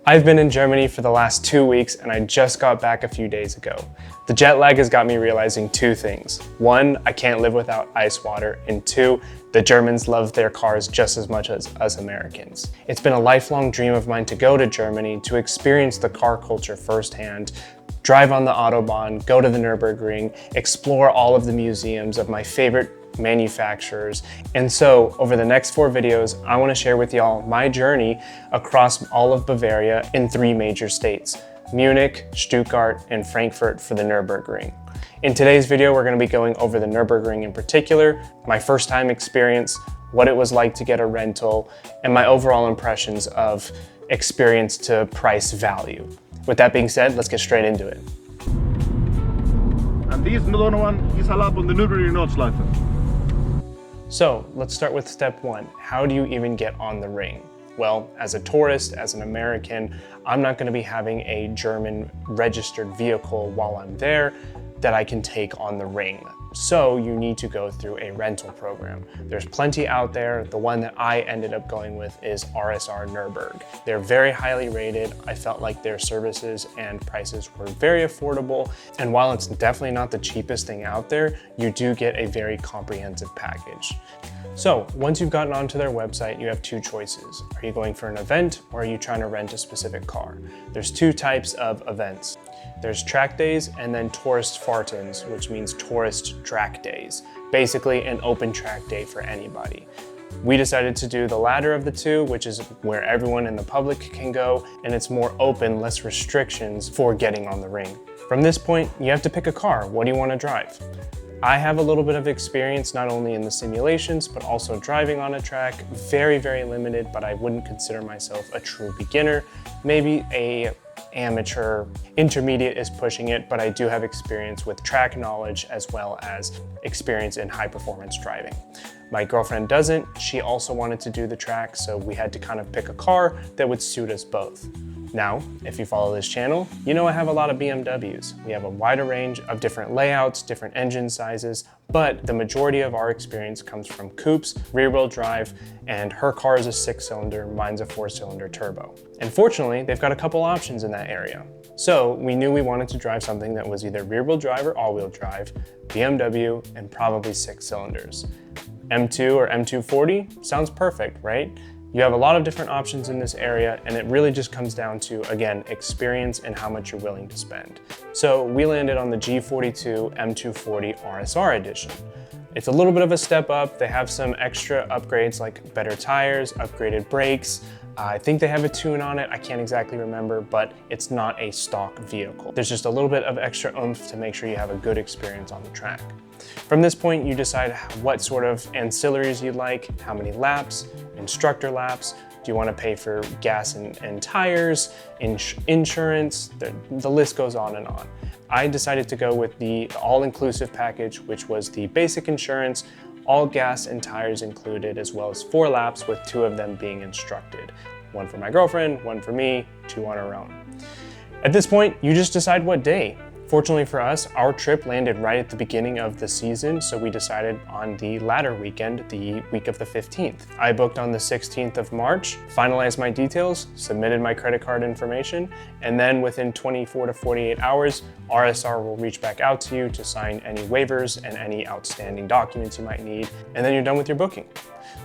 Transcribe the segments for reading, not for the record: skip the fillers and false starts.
I've been in Germany for the last 2 weeks and I just got back a few days ago. The jet lag has got me realizing two things. One, I can't live without ice water, and two, the Germans love their cars just as much as us Americans. It's been a lifelong dream of mine to go to Germany, to experience the car culture firsthand, drive on the Autobahn, go to the Nürburgring, explore all of the museums of my favorite manufacturers. And so over the next 4 videos, I want to share with y'all my journey across all of Bavaria in 3 major states: Munich, Stuttgart, and Frankfurt for the Nürburgring. In today's video, we're going to be going over the Nürburgring in particular, my first time experience, what it was like to get a rental, and my overall impressions of experience to price value. With that being said, let's get straight into it. And this little one is allowed on the Nürburgring Nordschleife. So let's start with step 1. How do you even get on the ring? Well, as a tourist, as an American, I'm not going to be having a German registered vehicle while I'm there that I can take on the ring. So you need to go through a rental program. There's plenty out there. The one that I ended up going with is RSR Nürburg. They're very highly rated. I felt like their services and prices were very affordable. And while it's definitely not the cheapest thing out there, you do get a very comprehensive package. So once you've gotten onto their website, you have 2 choices. Are you going for an event or are you trying to rent a specific car? There's 2 types of events. There's track days and then tourist Fahrtens, which means tourist track days. Basically an open track day for anybody. We decided to do the latter of the 2, which is where everyone in the public can go, and it's more open, less restrictions for getting on the ring. From this point, you have to pick a car. What do you want to drive? I have a little bit of experience not only in the simulations, but also driving on a track. Very, very limited, but I wouldn't consider myself a true beginner. Maybe a amateur, intermediate is pushing it, but I do have experience with track knowledge as well as experience in high performance driving. My girlfriend doesn't. She also wanted to do the track, so we had to kind of pick a car that would suit us both. Now, if you follow this channel, you know I have a lot of BMWs. We have a wider range of different layouts, different engine sizes, but the majority of our experience comes from coupes, rear-wheel drive, and her car is a 6-cylinder, mine's a 4-cylinder turbo. And fortunately, they've got a couple options in that area. So we knew we wanted to drive something that was either rear-wheel drive or all-wheel drive, BMW, and probably 6 cylinders. M2 or M240 sounds perfect, right? You have a lot of different options in this area, and it really just comes down to, again, experience and how much you're willing to spend. So we landed on the G42 M240 RSR edition. It's a little bit of a step up. They have some extra upgrades like better tires, upgraded brakes. I think they have a tune on it. I can't exactly remember, but it's not a stock vehicle. There's just a little bit of extra oomph to make sure you have a good experience on the track. From this point, you decide what sort of ancillaries you'd like, how many laps, instructor laps. Do you want to pay for gas and tires, insurance? The list goes on and on. I decided to go with the all-inclusive package, which was the basic insurance, all gas and tires included, as well as 4 laps with 2 of them being instructed. 1 for my girlfriend, 1 for me, 2 on our own. At this point, you just decide what day. Fortunately for us, our trip landed right at the beginning of the season, so we decided on the latter weekend, the week of the 15th. I booked on the 16th of March, finalized my details, submitted my credit card information, and then within 24 to 48 hours, RSR will reach back out to you to sign any waivers and any outstanding documents you might need, and then you're done with your booking.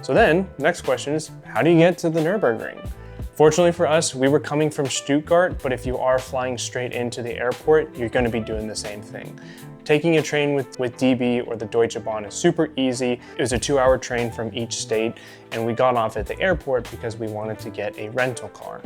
So then, next question is, how do you get to the Nürburgring? Fortunately for us, we were coming from Stuttgart, but if you are flying straight into the airport, you're going to be doing the same thing. Taking a train with DB or the Deutsche Bahn is super easy. It was a 2-hour train from each state, and we got off at the airport because we wanted to get a rental car.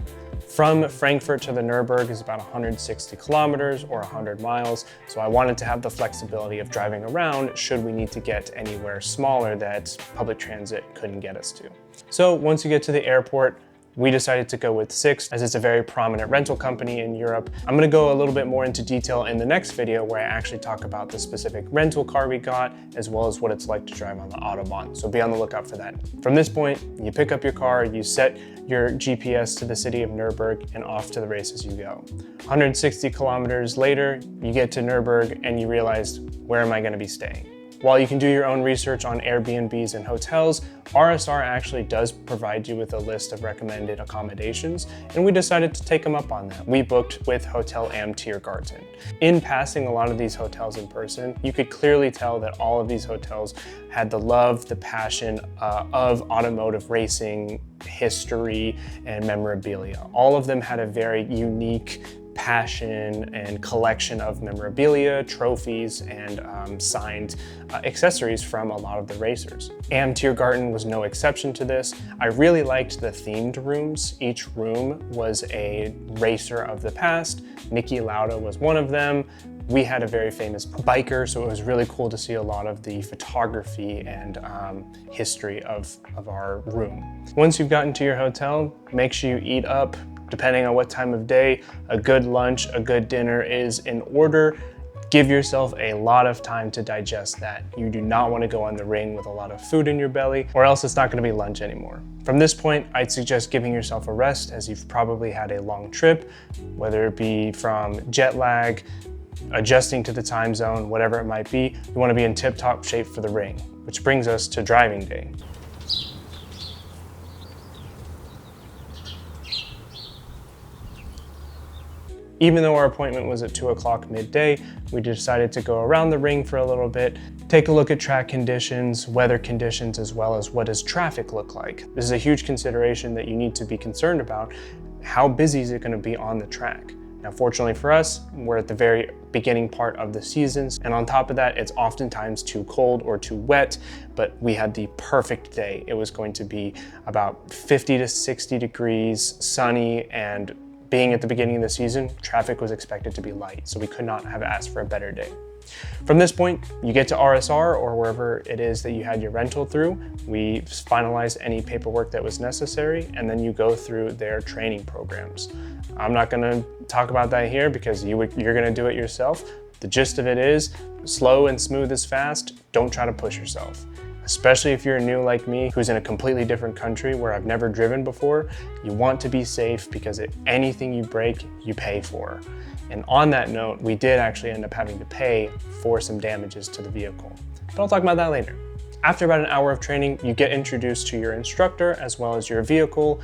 From Frankfurt to the Nürburg is about 160 kilometers or 100 miles, so I wanted to have the flexibility of driving around should we need to get anywhere smaller that public transit couldn't get us to. So once you get to the airport, we decided to go with Sixt as it's a very prominent rental company in Europe. I'm gonna go a little bit more into detail in the next video where I actually talk about the specific rental car we got, as well as what it's like to drive on the Autobahn. So be on the lookout for that. From this point, you pick up your car, you set your GPS to the city of Nurburg, and off to the races you go. 160 kilometers later, you get to Nurburg and you realize, where am I gonna be staying? While you can do your own research on Airbnbs and hotels, RSR actually does provide you with a list of recommended accommodations, and we decided to take them up on that. We booked with Hotel Am Tiergarten. In passing a lot of these hotels in person, you could clearly tell that all of these hotels had the love, the passion of automotive racing, history, and memorabilia. All of them had a very unique passion and collection of memorabilia, trophies, and signed accessories from a lot of the racers. Am Tiergarten was no exception to this. I really liked the themed rooms. Each room was a racer of the past. Niki Lauda was one of them. We had a very famous biker, so it was really cool to see a lot of the photography and history of our room. Once you've gotten to your hotel, make sure you eat up. Depending on what time of day, a good lunch, a good dinner is in order. Give yourself a lot of time to digest that. You do not want to go on the ring with a lot of food in your belly, or else it's not going to be lunch anymore. From this point, I'd suggest giving yourself a rest, as you've probably had a long trip, whether it be from jet lag, adjusting to the time zone, whatever it might be. You want to be in tip-top shape for the ring, which brings us to driving day. Even though our appointment was at 2 o'clock midday, we decided to go around the ring for a little bit, take a look at track conditions, weather conditions, as well as what does traffic look like. This is a huge consideration that you need to be concerned about. How busy is it going to be on the track? Now, fortunately for us, we're at the very beginning part of the seasons, and on top of that, it's oftentimes too cold or too wet, but we had the perfect day. It was going to be about 50 to 60 degrees, sunny, and being at the beginning of the season, traffic was expected to be light, so we could not have asked for a better day. From this point, you get to RSR or wherever it is that you had your rental through. We finalized any paperwork that was necessary, and then you go through their training programs. I'm not gonna talk about that here because you're gonna do it yourself. The gist of it is, slow and smooth is fast. Don't try to push yourself. Especially if you're new like me, who's in a completely different country where I've never driven before, you want to be safe because anything you break, you pay for. And on that note, we did actually end up having to pay for some damages to the vehicle. But I'll talk about that later. After about an hour of training, you get introduced to your instructor as well as your vehicle.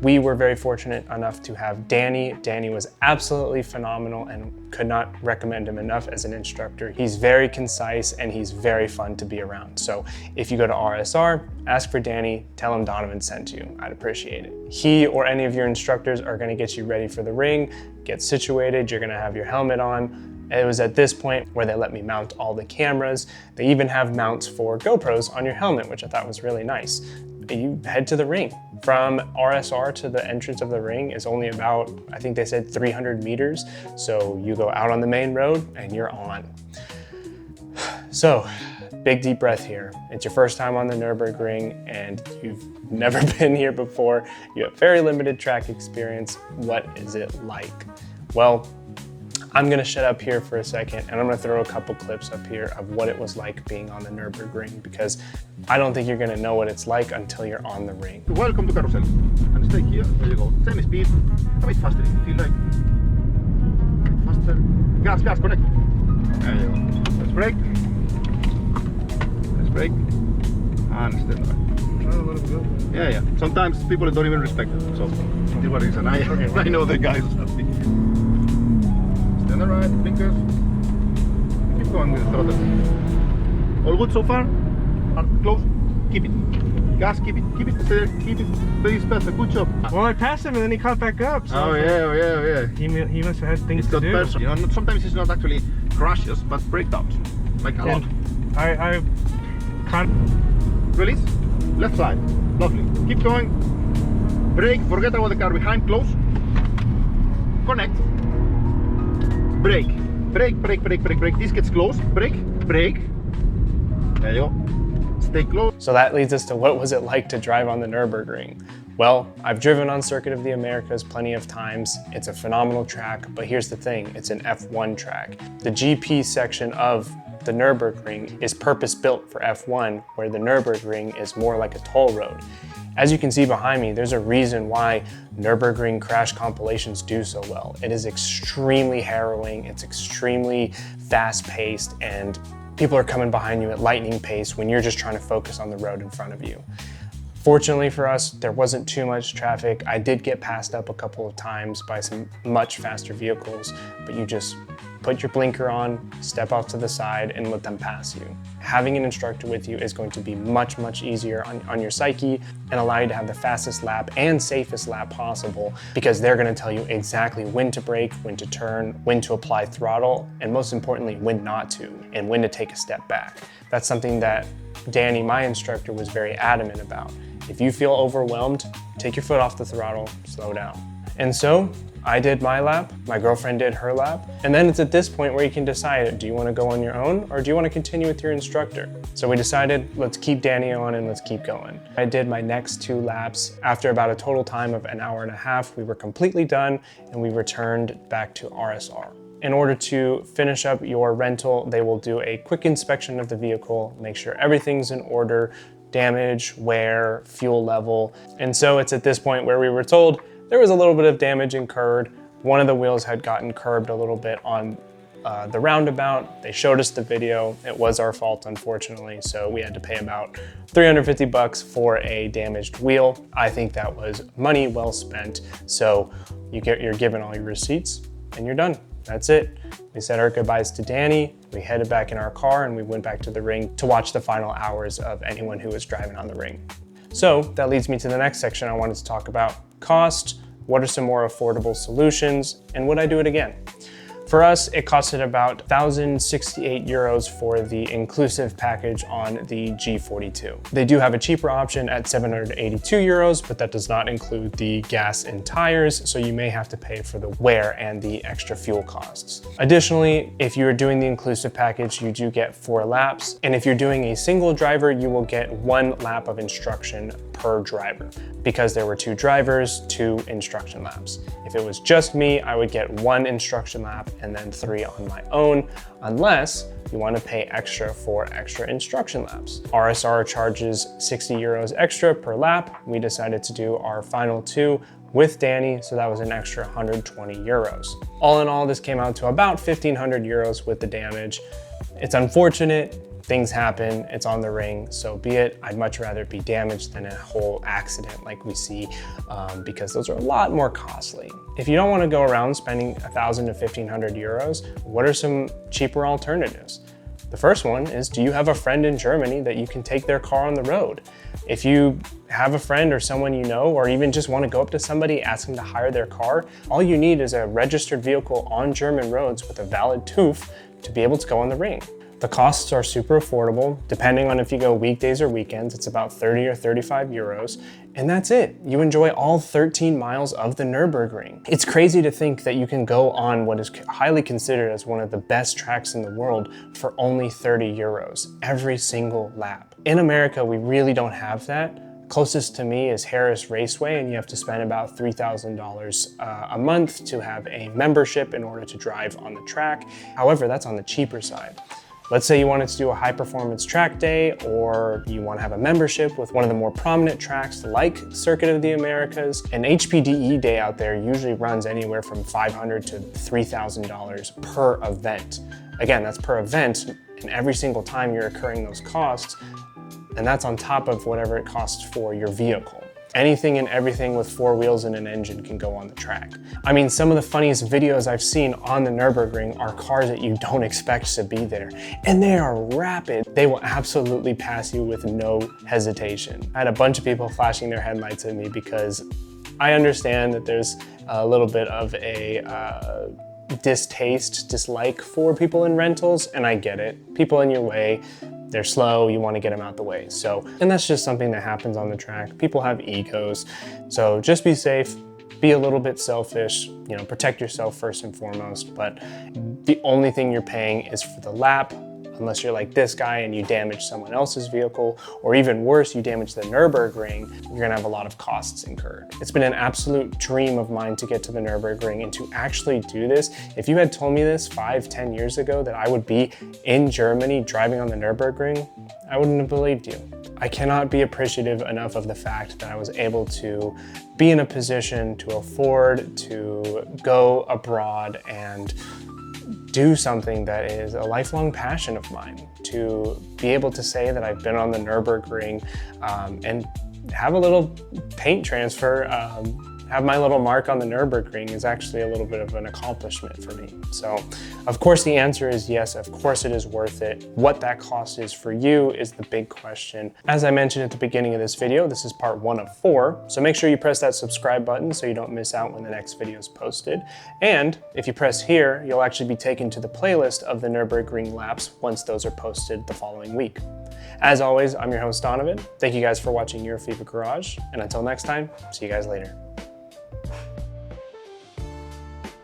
We were very fortunate enough to have Danny. Danny was absolutely phenomenal and could not recommend him enough as an instructor. He's very concise and he's very fun to be around. So if you go to RSR, ask for Danny, tell him Donovan sent you. I'd appreciate it. He or any of your instructors are gonna get you ready for the ring, get situated, you're gonna have your helmet on. It was at this point where they let me mount all the cameras. They even have mounts for GoPros on your helmet, which I thought was really nice. You head to the ring. From RSR to the entrance of the ring is only about, I think they said 300 meters. So you go out on the main road and you're on. So, big deep breath here. It's your first time on the Nürburgring and you've never been here before. You have very limited track experience. What is it like? Well, I'm gonna shut up here for a second and I'm gonna throw a couple clips up here of what it was like being on the Nürburgring, because I don't think you're gonna know what it's like until you're on the ring. Welcome to carousel. And stay here, there you go. Same speed, a bit faster if you feel like. Faster. Gas, connect. There you go. Let's brake. Let's brake. And stand by. Yeah. Sometimes people don't even respect it. So, this is what it is. And I know the guys. Stand right, blinkers. Keep going with the throttle. All good so far? Close. Keep it. Gas, keep it there. Keep it. Please, perfect. Good job. Well, I passed him and then he caught back up. So Oh yeah. He must have had things It's to not do. personal. You know, sometimes it's not actually crashes, but breakdowns. Like a lot. I can't. Release. Left side. Lovely. Keep going. Brake. Forget about the car behind. Close. Connect. Brake. Brake. This gets close. Brake. There you go. Stay close. So that leads us to what was it like to drive on the Nürburgring? Well, I've driven on Circuit of the Americas plenty of times. It's a phenomenal track, but here's the thing, it's an F1 track. The GP section of the Nürburgring is purpose-built for F1, where the Nürburgring is more like a toll road. As you can see behind me, there's a reason why Nürburgring crash compilations do so well. It is extremely harrowing, it's extremely fast-paced, and people are coming behind you at lightning pace when you're just trying to focus on the road in front of you. Fortunately for us, there wasn't too much traffic. I did get passed up a couple of times by some much faster vehicles, but you just put your blinker on, step off to the side, and let them pass you. Having an instructor with you is going to be much, much easier on your psyche and allow you to have the fastest lap and safest lap possible, because they're gonna tell you exactly when to brake, when to turn, when to apply throttle, and most importantly, when not to, and when to take a step back. That's something that Danny, my instructor, was very adamant about. If you feel overwhelmed, take your foot off the throttle, slow down. And so I did my lap, my girlfriend did her lap, and then it's at this point where you can decide, do you want to go on your own or do you want to continue with your instructor? So we decided, let's keep Danny on and let's keep going. I did my next 2 laps. After about a total time of an hour and a half, we were completely done and we returned back to RSR. In order to finish up your rental, they will do a quick inspection of the vehicle, make sure everything's in order, damage, wear, fuel level. And so it's at this point where we were told there was a little bit of damage incurred. One of the wheels had gotten curbed a little bit on the roundabout. They showed us the video. It was our fault, unfortunately. So we had to pay about 350 bucks for a damaged wheel. I think that was money well spent. So you're given all your receipts and you're done. That's it. We said our goodbyes to Danny. We headed back in our car and we went back to the ring to watch the final hours of anyone who was driving on the ring. So that leads me to the next section I wanted to talk about: cost, what are some more affordable solutions, and would I do it again? For us, it costed about 1,068 euros for the inclusive package on the G42. They do have a cheaper option at 782 euros, but that does not include the gas and tires, so you may have to pay for the wear and the extra fuel costs. Additionally, if you are doing the inclusive package, you do get 4 laps, and if you're doing a single driver, you will get 1 lap of instruction per driver. Because there were 2 drivers, 2 instruction laps. If it was just me, I would get 1 instruction lap and then 3 on my own, unless you want to pay extra for extra instruction laps. RSR charges 60 euros extra per lap. We decided to do our final 2 with Danny, so that was an extra 120 euros. All in all, this came out to about 1,500 euros with the damage. It's unfortunate. Things happen, it's on the ring, so be it. I'd much rather be damaged than a whole accident like we see, because those are a lot more costly. If you don't want to go around spending 1,000 to 1,500 euros, what are some cheaper alternatives? The first one is, do you have a friend in Germany that you can take their car on the road? If you have a friend or someone you know, or even just want to go up to somebody, ask them to hire their car, all you need is a registered vehicle on German roads with a valid TÜV to be able to go on the ring. The costs are super affordable. Depending on if you go weekdays or weekends, it's about 30 or 35 euros. And that's it. You enjoy all 13 miles of the Nürburgring. It's crazy to think that you can go on what is highly considered as one of the best tracks in the world for only 30 euros every single lap. In America, we really don't have that. Closest to me is Harris Raceway, and you have to spend about $3,000 a month to have a membership in order to drive on the track. However, that's on the cheaper side. Let's say you wanted to do a high performance track day, or you want to have a membership with one of the more prominent tracks like Circuit of the Americas. An HPDE day out there usually runs anywhere from $500 to $3,000 per event. Again, that's per event, and every single time you're incurring those costs, and that's on top of whatever it costs for your vehicle. Anything and everything with 4 wheels and an engine can go on the track. I mean, some of the funniest videos I've seen on the Nürburgring are cars that you don't expect to be there, and they are rapid. They will absolutely pass you with no hesitation. I had a bunch of people flashing their headlights at me because I understand that there's a little bit of a dislike for people in rentals, and I get it. People in your way, they're slow, you want to get them out the way. So, and that's just something that happens on the track. People have egos. So just be safe, be a little bit selfish, you know, protect yourself first and foremost, but the only thing you're paying is for the lap, unless you're like this guy and you damage someone else's vehicle, or even worse, you damage the Nürburgring, you're gonna have a lot of costs incurred. It's been an absolute dream of mine to get to the Nürburgring and to actually do this. If you had told me this 5-10 years ago that I would be in Germany driving on the Nürburgring, I wouldn't have believed you. I cannot be appreciative enough of the fact that I was able to be in a position to afford to go abroad and do something that is a lifelong passion of mine, to be able to say that I've been on the Nurburgring and have a little paint transfer, have my little mark on the Nurburgring is actually a little bit of an accomplishment for me. So of course the answer is yes, of course it is worth it. What that cost is for you is the big question. As I mentioned at the beginning of this video, this is part 1 of 4, so make sure you press that subscribe button so you don't miss out when the next video is posted. And if you press here, you'll actually be taken to the playlist of the Nurburgring laps once those are posted the following week. As always, I'm your host Donovan. Thank you guys for watching Your Favorite Garage, and until next time, see you guys later.